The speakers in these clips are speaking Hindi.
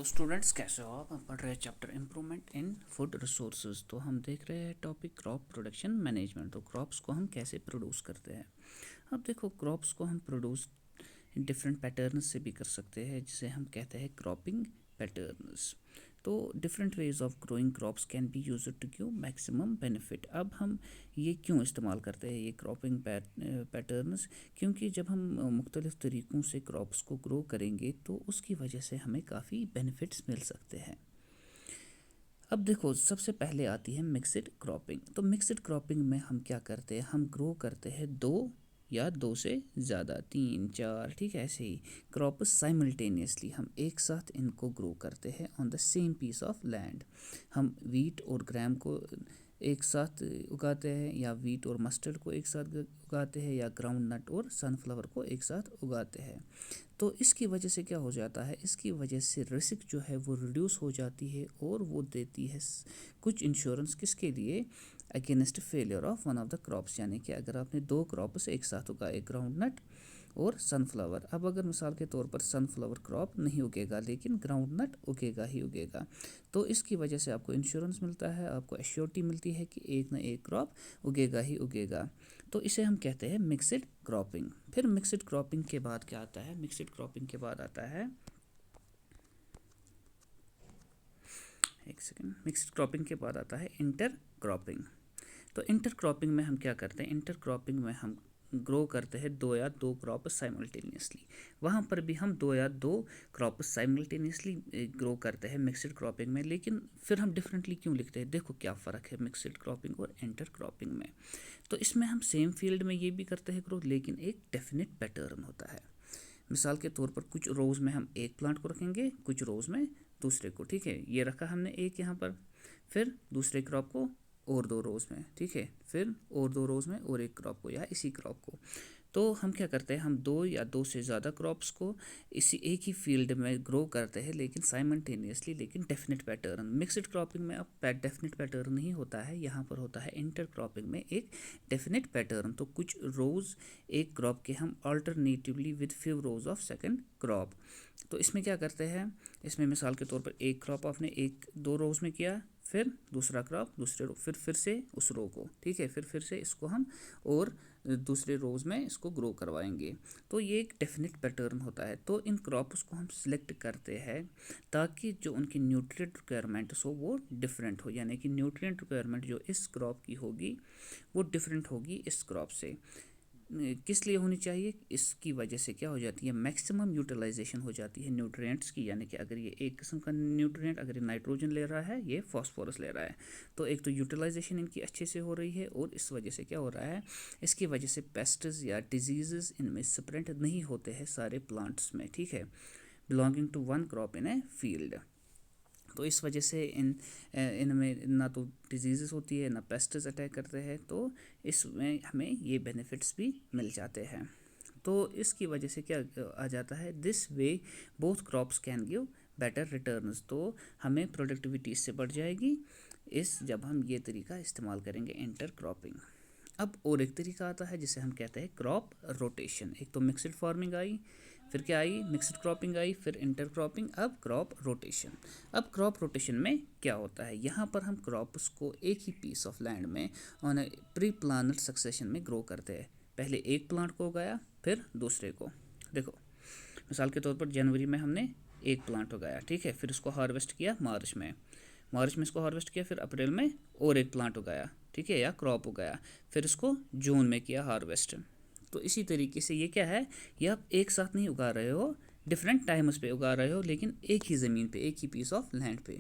स्टूडेंट्स, कैसे हो आप? हम पढ़ रहे हैं chapter improvement in food resources. तो हम देख रहे हैं टॉपिक क्रॉप प्रोडक्शन मैनेजमेंट। तो क्रॉप्स को हम कैसे प्रोड्यूस करते हैं। अब देखो, क्रॉप्स को हम प्रोड्यूस डिफरेंट पैटर्न्स से भी कर सकते हैं, जिसे हम कहते हैं क्रॉपिंग पैटर्न्स। तो different ways of growing crops can be used to give maximum benefit. अब हम ये क्यों इस्तेमाल करते हैं ये क्रॉपिंग पैटर्न्स? क्योंकि जब हम मुख्तलिफ़ तरीक़ों से क्रॉप्स को ग्रो करेंगे तो उसकी वजह से हमें काफ़ी बेनिफिट्स मिल सकते हैं। अब देखो, सबसे पहले आती है मिक्सड क्रॉपिंग। तो मिक्सड क्रॉपिंग में हम क्या करते हैं, हम ग्रो करते हैं दो या दो से ज़्यादा, तीन चार, ठीक है, ऐसे ही क्रॉप साइमल्टेनियसली हम एक साथ इनको ग्रो करते हैं on the same piece of land. हम वीट और ग्राम को एक साथ उगाते हैं, या वीट और मस्टर्ड को एक साथ उगाते हैं, या ग्राउंड नट और सनफ्लावर को एक साथ उगाते हैं। तो इसकी वजह से क्या हो जाता है, इसकी वजह से रिस्क जो है वो रिड्यूस हो जाती है, और वो देती है कुछ इंश्योरेंस किसके लिए, against failure of one of the crops. यानी कि अगर आपने दो क्रॉप्स एक साथ उगाए, ग्राउंड नट और सनफ्लावर, अब अगर मिसाल के तौर पर सनफ्लावर क्रॉप नहीं उगेगा लेकिन ग्राउंड नट उगेगा ही उगेगा, तो इसकी वजह से आपको इंश्योरेंस मिलता है, आपको एश्योरिटी मिलती है कि एक ना एक क्रॉप उगेगा ही उगेगा। तो इसे हम कहते हैं मिक्सड क्रॉपिंग। फिर मिक्सड क्रॉपिंग के बाद क्या आता है, मिक्सड क्रॉपिंग के बाद आता है, एक सेकेंड, मिक्सड क्रॉपिंग के बाद आता है इंटर क्रॉपिंग। तो इंटर क्रॉपिंग में हम क्या करते हैं, इंटर क्रॉपिंग में हम ग्रो करते हैं दो या दो क्रॉप साइमल्टेनियसली। वहाँ पर भी हम दो या दो क्रॉप साइमल्टेनियसली ग्रो करते हैं मिक्सड क्रॉपिंग में। लेकिन फिर हम डिफरेंटली क्यों लिखते हैं, देखो क्या फ़र्क है मिक्सड क्रॉपिंग और इंटर क्रॉपिंग में। तो इसमें हम सेम फील्ड में ये भी करते हैं ग्रो, लेकिन एक डेफिनेट पैटर्न होता है। मिसाल के तौर पर कुछ रोज़ में हम एक प्लांट को रखेंगे, कुछ रोज़ में दूसरे को, ठीक है, ये रखा हमने एक यहाँ पर, फिर दूसरे क्रॉप को और दो रोज़ में, ठीक है, फिर और दो रोज़ में और एक क्रॉप को, या इसी क्रॉप को। तो हम क्या करते हैं, हम दो या दो से ज़्यादा क्रॉप्स को इसी एक ही फील्ड में ग्रो करते हैं, लेकिन साइमल्टेनियसली, लेकिन डेफिनेट पैटर्न। मिक्सड क्रॉपिंग में अब डेफिनेट पैटर्न नहीं होता है, यहाँ पर होता है इंटर क्रॉपिंग में एक डेफिनेट पैटर्न। तो कुछ रोज़ एक क्रॉप के हम alternatively with few rows of second crop. तो इसमें क्या करते हैं, इसमें मिसाल के तौर पर एक क्रॉप आपने एक दो रोज़ में किया, फिर दूसरा क्रॉप दूसरे रो, फिर से उस रो को, ठीक है, फिर से इसको हम और दूसरे रोज़ में इसको ग्रो करवाएंगे। तो ये एक डेफिनेट पैटर्न होता है। तो इन क्रॉप्स को हम सिलेक्ट करते हैं ताकि जो उनकी न्यूट्रिएंट रिक्वायरमेंट्स हो वो डिफरेंट हो, यानी कि न्यूट्रिएंट रिक्वायरमेंट जो इस क्रॉप की होगी वो डिफरेंट होगी इस क्रॉप से। किस लिए होनी चाहिए, इसकी वजह से क्या हो जाती है, मैक्सिमम यूटिलाइजेशन हो जाती है न्यूट्रिएंट्स की। यानी कि अगर ये एक किस्म का न्यूट्रिएंट, अगर ये नाइट्रोजन ले रहा है, ये फॉस्फोरस ले रहा है, तो एक तो यूटिलाइजेशन इनकी अच्छे से हो रही है, और इस वजह से क्या हो रहा है, इसकी वजह से पेस्ट्स या डिजीज़ इनमें स्प्रेड नहीं होते हैं सारे प्लांट्स में, ठीक है, belonging to one crop in a field. तो इस वजह से इनमें ना तो डिजीज़ होती है, ना पेस्ट्स अटैक करते हैं, तो इसमें हमें ये बेनिफिट्स भी मिल जाते हैं। तो इसकी वजह से क्या आ जाता है, this way both crops can give better returns. तो हमें प्रोडक्टिविटी इससे बढ़ जाएगी जब हम ये तरीका इस्तेमाल करेंगे इंटर क्रॉपिंग। अब और एक तरीका आता है जिसे हम कहते हैं क्रॉप रोटेशन। एक तो मिक्सड फार्मिंग आई, फिर क्या आई, मिक्सड क्रॉपिंग आई, फिर इंटर क्रॉपिंग, अब क्रॉप रोटेशन। अब क्रॉप रोटेशन में क्या होता है, यहाँ पर हम क्रॉप्स को एक ही पीस ऑफ लैंड में on A pre planned succession में ग्रो करते हैं। पहले एक प्लांट को उगाया, फिर दूसरे को। देखो मिसाल के तौर पर जनवरी में हमने एक प्लांट उगाया, ठीक है, फिर उसको हार्वेस्ट किया मार्च में इसको हार्वेस्ट किया, फिर अप्रैल में और एक प्लांट उगाया, ठीक है, या क्रॉप उगाया, फिर इसको जून में किया हार्वेस्ट। तो इसी तरीके से ये क्या है, ये आप एक साथ नहीं उगा रहे हो, डिफरेंट टाइम्स पे उगा रहे हो, लेकिन एक ही ज़मीन पे, एक ही पीस ऑफ लैंड पे।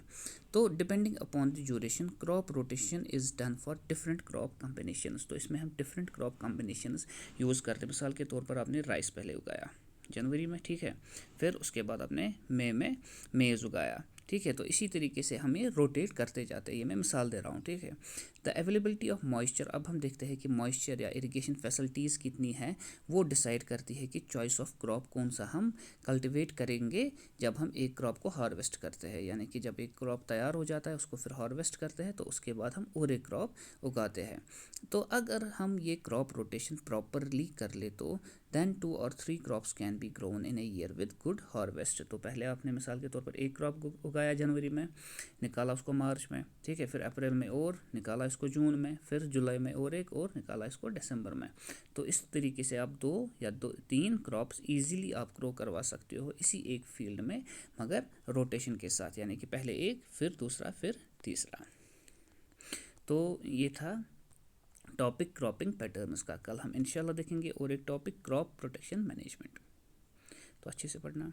तो depending upon the duration crop rotation is done for different crop combinations. तो इसमें हम डिफरेंट क्रॉप कॉम्बिनेशंस यूज़ करते हैं। मिसाल के तौर पर आपने राइस पहले उगाया जनवरी में, ठीक है, फिर उसके बाद आपने मई में मेज़ उगाया, ठीक है। तो इसी तरीके से हम ये रोटेट करते जाते हैं, ये मैं मिसाल दे रहा हूँ, ठीक है। द अवेलेबिलिटी ऑफ मॉइस्चर, अब हम देखते हैं कि मॉइस्चर या इरिगेशन फैसिलिटीज़ कितनी है, वो डिसाइड करती है कि चॉइस ऑफ क्रॉप कौन सा हम कल्टिवेट करेंगे जब हम एक क्रॉप को हार्वेस्ट करते हैं। यानी कि जब एक क्रॉप तैयार हो जाता है उसको फिर हार्वेस्ट करते हैं, तो उसके बाद हम और एक क्रॉप उगाते हैं। तो अगर हम ये क्रॉप रोटेशन प्रॉपरली कर ले तो देन 2 और 3 crops can B grown in a year with good harvest. तो पहले आपने मिसाल के तौर पर एक क्रॉप उगाया जनवरी में, निकाला उसको मार्च में, ठीक है, फिर अप्रैल में और निकाला इसको जून में, फिर जुलाई में और एक और निकाला इसको दिसंबर में। तो इस तरीके से आप 2 या 3 क्रॉप्स ईजिली आप ग्रो करवा सकते हो इसी एक फील्ड में, मगर रोटेशन के साथ, यानी कि पहले एक फिर दूसरा फिर तीसरा। तो ये था टॉपिक क्रॉपिंग पैटर्न्स का। कल हम इंशाल्लाह देखेंगे और एक टॉपिक क्रॉप प्रोटेक्शन मैनेजमेंट। तो अच्छे से पढ़ना।